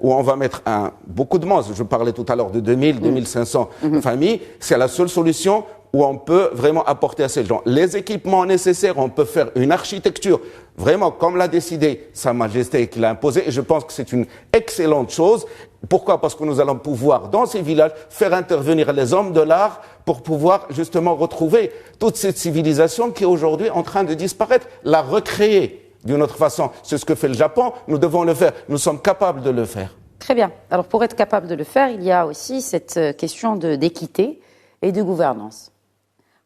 où on va mettre beaucoup de monde. Je parlais tout à l'heure de 2000, 2500 familles. C'est la seule solution où on peut vraiment apporter à ces gens les équipements nécessaires. On peut faire une architecture vraiment comme l'a décidé Sa Majesté et qu'il a imposé. Et je pense que c'est une excellente chose. Pourquoi ? Parce que nous allons pouvoir, dans ces villages, faire intervenir les hommes de l'art pour pouvoir justement retrouver toute cette civilisation qui est aujourd'hui en train de disparaître, la recréer. D'une autre façon, c'est ce que fait le Japon, nous devons le faire, nous sommes capables de le faire. Très bien. Alors pour être capable de le faire, il y a aussi cette question d'équité et de gouvernance.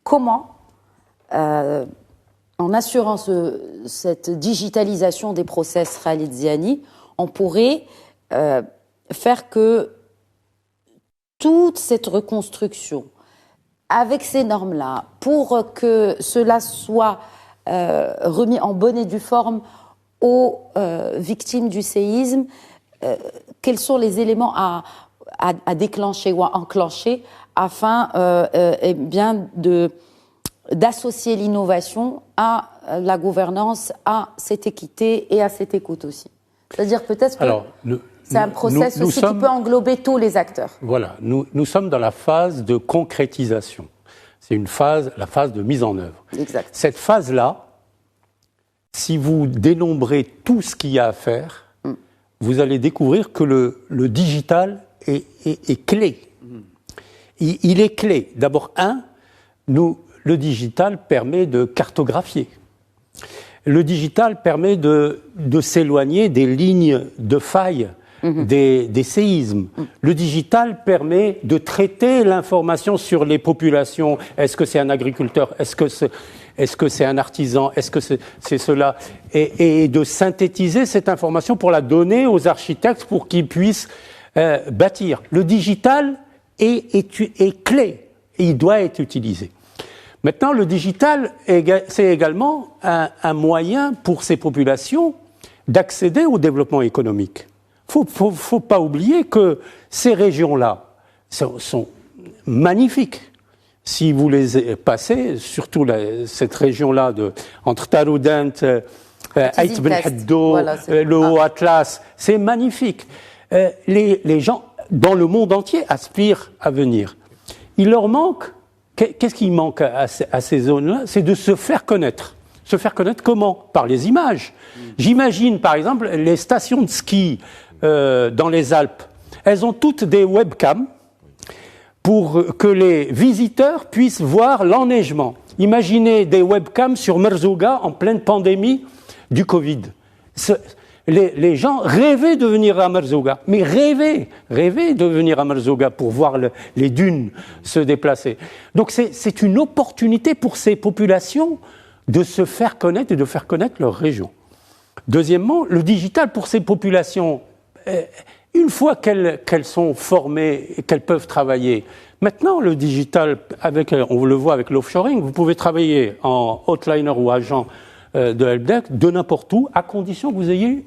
Comment, en assurant cette digitalisation des process Khalid Ziani, on pourrait faire que toute cette reconstruction, avec ces normes-là, pour que cela soit remis en bonne et due forme aux victimes du séisme, quels sont les éléments à déclencher ou à enclencher afin bien d'associer l'innovation à la gouvernance, à cette équité et à cette écoute aussi. C'est-à-dire peut-être que c'est un process aussi qui peut englober tous les acteurs. Voilà, nous sommes dans la phase de concrétisation. C'est la phase de mise en œuvre. Exact. Cette phase-là, si vous dénombrez tout ce qu'il y a à faire, vous allez découvrir que le digital est clé. Il est clé. D'abord, le digital permet de cartographier. Le digital permet de s'éloigner des lignes de faille des séismes. Le digital permet de traiter l'information sur les populations. Est-ce que c'est un agriculteur? Est-ce que c'est un artisan? Est-ce que c'est cela? Et de synthétiser cette information pour la donner aux architectes pour qu'ils puissent bâtir. Le digital est clé et il doit être utilisé. Maintenant, le digital, c'est également un moyen pour ces populations d'accéder au développement économique. Faut pas oublier que ces régions-là sont magnifiques. Si vous les passez, surtout cette région-là entre Taroudant, Aït Ben Haddo, le Haut-Atlas, c'est magnifique. Les gens dans le monde entier aspirent à venir. Il leur manque, qu'est-ce qui manque à ces zones-là? C'est de se faire connaître. Se faire connaître comment? Par les images. J'imagine par exemple les stations de ski dans les Alpes. Elles ont toutes des webcams pour que les visiteurs puissent voir l'enneigement. Imaginez des webcams sur Merzouga en pleine pandémie du Covid. Les gens rêvaient de venir à Merzouga, mais rêvaient de venir à Merzouga pour voir les dunes se déplacer. Donc c'est une opportunité pour ces populations de se faire connaître et de faire connaître leur région. Deuxièmement, le digital pour ces populations, une fois qu'elles sont formées et qu'elles peuvent travailler, maintenant le digital, on le voit avec l'offshoring, vous pouvez travailler en hotliner ou agent de helpdesk de n'importe où, à condition que vous ayez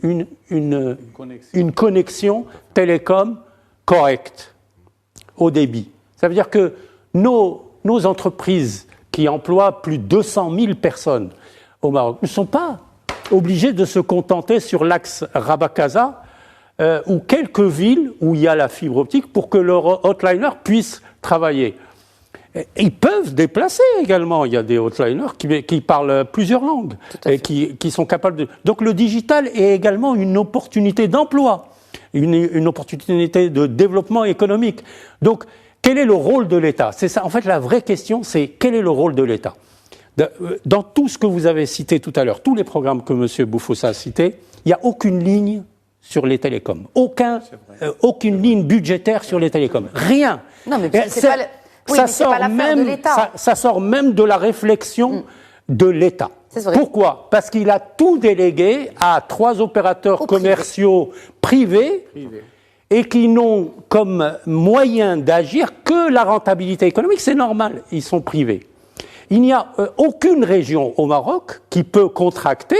une connexion télécom correcte, au débit. Ça veut dire que nos entreprises qui emploient plus de 200 000 personnes au Maroc ne sont pas obligées de se contenter sur l'axe Rabat-Casa ou quelques villes où il y a la fibre optique pour que leur hotliner puisse travailler. Ils peuvent déplacer également. Il y a des hotliners qui parlent plusieurs langues et qui sont capables de... Donc le digital est également une opportunité d'emploi, une opportunité de développement économique. Donc quel est le rôle de l'État? C'est ça. En fait, la vraie question, c'est quel est le rôle de l'État? Dans tout ce que vous avez cité tout à l'heure, tous les programmes que M. Boufossa a cités, il n'y a aucune ligne sur les télécoms. Aucune ligne budgétaire sur les télécoms. Rien. Non, mais c'est pas... Oui, ça sort même de l'État. Ça sort même de la réflexion de l'État. Pourquoi? Parce qu'il a tout délégué à 3 opérateurs commerciaux privés et qui n'ont comme moyen d'agir que la rentabilité économique. C'est normal, ils sont privés. Il n'y a aucune région au Maroc qui peut contracter,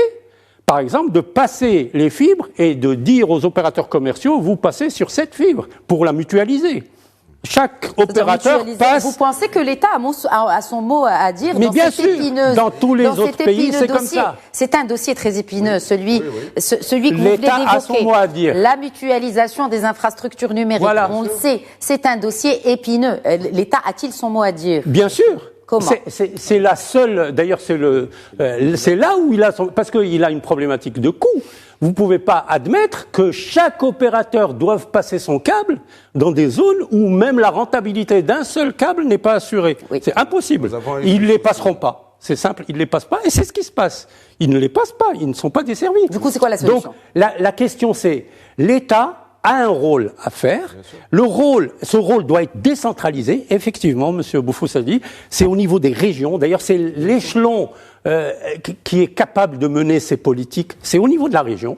par exemple, de passer les fibres et de dire aux opérateurs commerciaux, vous passez sur cette fibre pour la mutualiser. Chaque opérateur passe... Vous pensez que l'État a son mot à dire mais dans bien cette épineuse... dans tous les autres pays, c'est comme ça. C'est un dossier très épineux, celui que vous venez d'évoquer. L'État a son mot à dire. La mutualisation des infrastructures numériques, voilà. On le sait, c'est un dossier épineux. L'État a-t-il son mot à dire? Bien sûr. Comment? C'est la seule... D'ailleurs, c'est là où il a son... Parce qu'il a une problématique de coût. Vous ne pouvez pas admettre que chaque opérateur doive passer son câble dans des zones où même la rentabilité d'un seul câble n'est pas assurée. Oui. C'est impossible. Ils ne les passeront pas. C'est simple, ils ne les passent pas et c'est ce qui se passe. Ils ne les passent pas, ils ne sont pas desservis. Du coup, c'est quoi la solution? Donc, la question c'est, l'État a un rôle à faire. Ce rôle doit être décentralisé. Effectivement, M. Boufossa dit, c'est au niveau des régions. D'ailleurs, c'est l'échelon qui est capable de mener ces politiques. C'est au niveau de la région.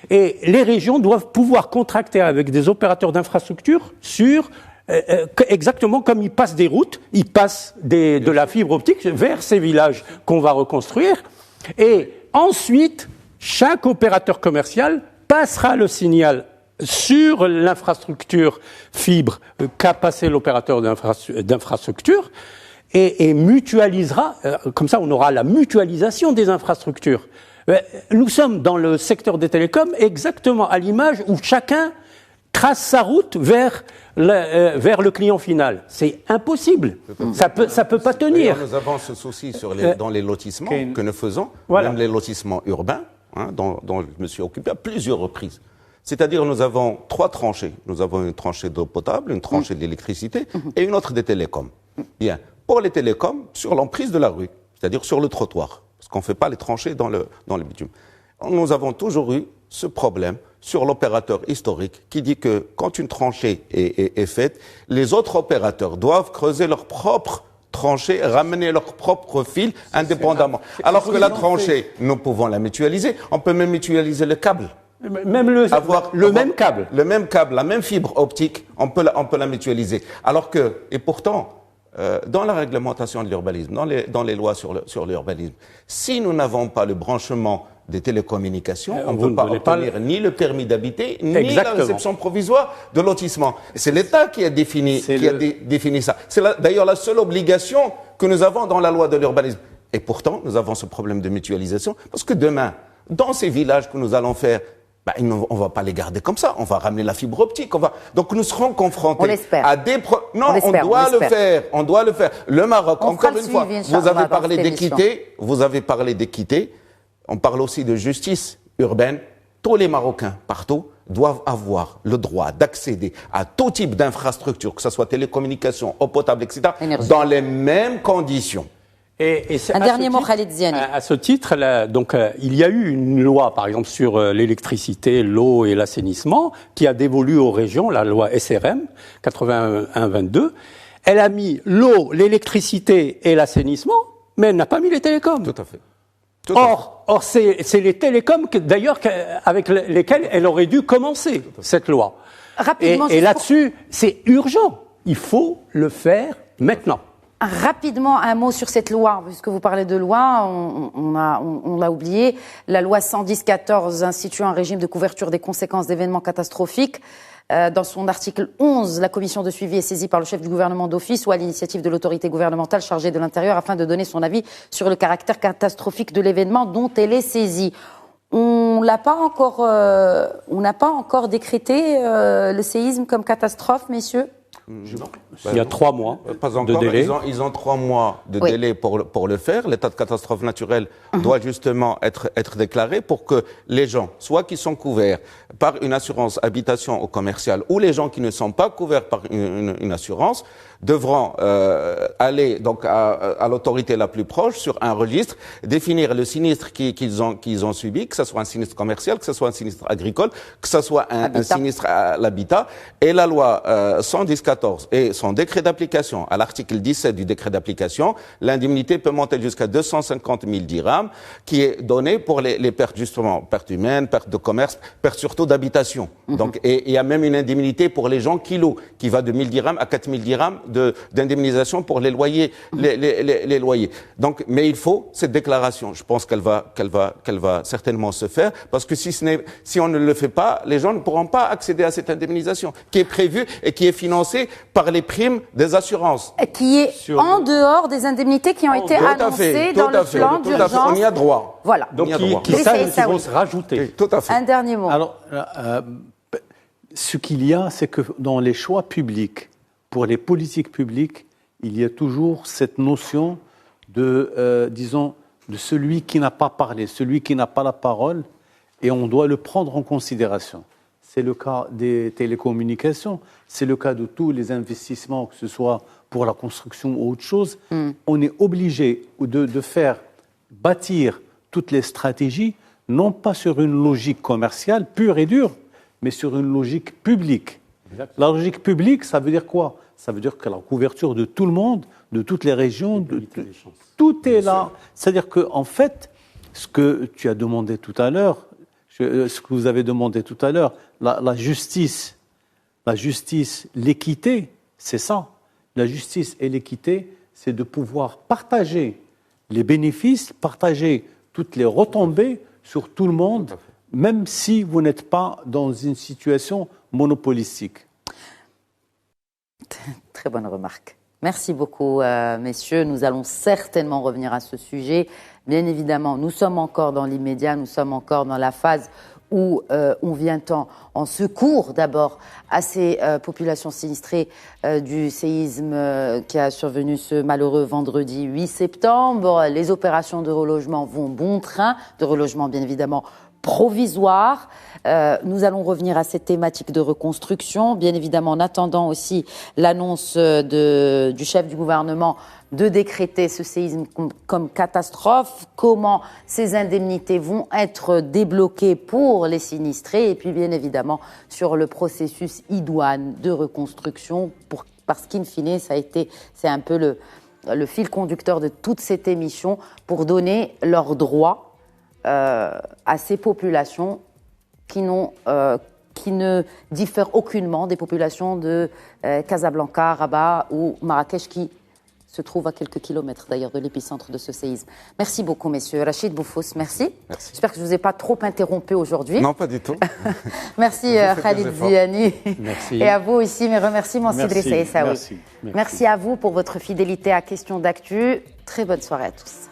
Et les régions doivent pouvoir contracter avec des opérateurs d'infrastructure sur exactement comme ils passent des routes, ils passent de la fibre optique vers ces villages qu'on va reconstruire. Et ensuite, chaque opérateur commercial passera le signal sur l'infrastructure fibre qu'a passé l'opérateur d'infrastructure et mutualisera, comme ça on aura la mutualisation des infrastructures. Nous sommes dans le secteur des télécoms exactement à l'image où chacun trace sa route vers le client final. C'est impossible. Ça peut pas tenir. Nous avons ce souci dans les lotissements que nous faisons, même les lotissements urbains, dont je me suis occupé à plusieurs reprises. C'est-à-dire, nous avons 3 tranchées. Nous avons une tranchée d'eau potable, une tranchée d'électricité et une autre des télécoms. Bien. Pour les télécoms, sur l'emprise de la rue, c'est-à-dire sur le trottoir, parce qu'on ne fait pas les tranchées dans le bitume. Nous avons toujours eu ce problème sur l'opérateur historique qui dit que quand une tranchée est faite, les autres opérateurs doivent creuser leur propre tranchée, ramener leur propre fil indépendamment. Alors que la tranchée, nous pouvons la mutualiser. On peut même mutualiser le câble. Même le même câble. Le même câble, la même fibre optique, on peut la mutualiser. Alors que, et pourtant, dans la réglementation de l'urbanisme, dans les lois sur l'urbanisme, si nous n'avons pas le branchement des télécommunications, on ne peut pas obtenir ni le permis d'habiter, ni la réception provisoire de lotissement. C'est l'État qui a défini ça. C'est d'ailleurs la seule obligation que nous avons dans la loi de l'urbanisme. Et pourtant, nous avons ce problème de mutualisation, parce que demain, dans ces villages que nous allons faire, on va pas les garder comme ça. On va ramener la fibre optique. Donc nous serons confrontés à des on doit le faire. Le Maroc, encore une fois, vous avez parlé d'équité. On parle aussi de justice urbaine. Tous les Marocains, partout, doivent avoir le droit d'accéder à tout type d'infrastructure, que ce soit télécommunications, eau potable, etc., dans les mêmes conditions. Un dernier mot, Khalid Ziani. À ce titre, il y a eu une loi, par exemple, sur l'électricité, l'eau et l'assainissement, qui a dévolu aux régions, la loi SRM 81-22. Elle a mis l'eau, l'électricité et l'assainissement, mais elle n'a pas mis les télécoms. Tout à fait. Or, c'est les télécoms, d'ailleurs, avec lesquels elle aurait dû commencer, cette loi. Rapidement, et là-dessus, c'est urgent. Il faut le faire maintenant. Rapidement, un mot sur cette loi, puisque vous parlez de loi, on l'a oublié. La loi 110-14 institue un régime de couverture des conséquences d'événements catastrophiques. Dans son article 11, la commission de suivi est saisie par le chef du gouvernement d'office ou à l'initiative de l'autorité gouvernementale chargée de l'intérieur afin de donner son avis sur le caractère catastrophique de l'événement dont elle est saisie. On n'a pas encore décrété le séisme comme catastrophe, messieurs ? Il y a 3 mois pas encore, de délai. Ils ont 3 mois de délai pour le faire. L'état de catastrophe naturelle doit justement être déclaré pour que les gens, soit qui sont couverts par une assurance habitation ou commerciale, ou les gens qui ne sont pas couverts par une assurance, devront aller donc à l'autorité la plus proche sur un registre, définir le sinistre qu'ils ont subi, que ce soit un sinistre commercial, que ce soit un sinistre agricole, que ce soit un sinistre à l'habitat. Et la loi 110-14 et son décret d'application, à l'article 17 du décret d'application, l'indemnité peut monter jusqu'à 250 000 dirhams, qui est donnée pour les pertes, justement, pertes humaines, pertes de commerce, pertes surtout d'habitation. Donc, et il y a même une indemnité pour les gens qui louent, qui va de 1 000 dirhams à 4 000 dirhams d'indemnisation pour les loyers, les loyers. Donc, mais il faut cette déclaration. Je pense qu'elle va certainement se faire, parce que si on ne le fait pas, les gens ne pourront pas accéder à cette indemnisation, qui est prévue et qui est financée par les primes des assurances. Qui est en dehors des indemnités qui ont été annoncées dans le plan d'urgence. On y a droit. Voilà. Donc, qui vont se rajouter. Tout à fait. Un dernier mot. Alors, ce qu'il y a, c'est que dans les choix publics, pour les politiques publiques, il y a toujours cette notion de, de celui qui n'a pas parlé, celui qui n'a pas la parole, et on doit le prendre en considération. C'est le cas des télécommunications, c'est le cas de tous les investissements, que ce soit pour la construction ou autre chose. On est obligé de faire bâtir toutes les stratégies, non pas sur une logique commerciale pure et dure, mais sur une logique publique. Exactement. La logique publique, ça veut dire quoi ? Ça veut dire que la couverture de tout le monde, de toutes les régions, tout est là. C'est-à-dire qu'en fait, ce que tu as demandé tout à l'heure, ce que vous avez demandé tout à l'heure, la justice, l'équité, c'est ça. La justice et l'équité, c'est de pouvoir partager les bénéfices, partager toutes les retombées sur tout le monde, même si vous n'êtes pas dans une situation monopolistique. Très bonne remarque. Merci beaucoup, messieurs. Nous allons certainement revenir à ce sujet. Bien évidemment, nous sommes encore dans l'immédiat, nous sommes encore dans la phase où on vient en secours d'abord à ces populations sinistrées du séisme qui a survenu ce malheureux vendredi 8 septembre. Les opérations de relogement vont bon train, de relogement bien évidemment provisoire. Nous allons revenir à cette thématique de reconstruction, bien évidemment en attendant aussi l'annonce du chef du gouvernement de décréter ce séisme comme catastrophe, comment ces indemnités vont être débloquées pour les sinistrés, et puis bien évidemment sur le processus idoine de reconstruction, parce qu'in fine, c'est un peu le fil conducteur de toute cette émission, pour donner leurs droits à ces populations qui ne diffèrent aucunement des populations de Casablanca, Rabat ou Marrakech, qui se trouvent à quelques kilomètres d'ailleurs de l'épicentre de ce séisme. Merci beaucoup, messieurs. Rachid Boufous, merci. J'espère que je ne vous ai pas trop interrompu aujourd'hui. Non, pas du tout. Merci Khalid Ziani. Merci. Et à vous aussi, mes remerciements, Sidri Saïsaoui. Merci. Merci à vous pour votre fidélité à Questions d'Actu. Très bonne soirée à tous.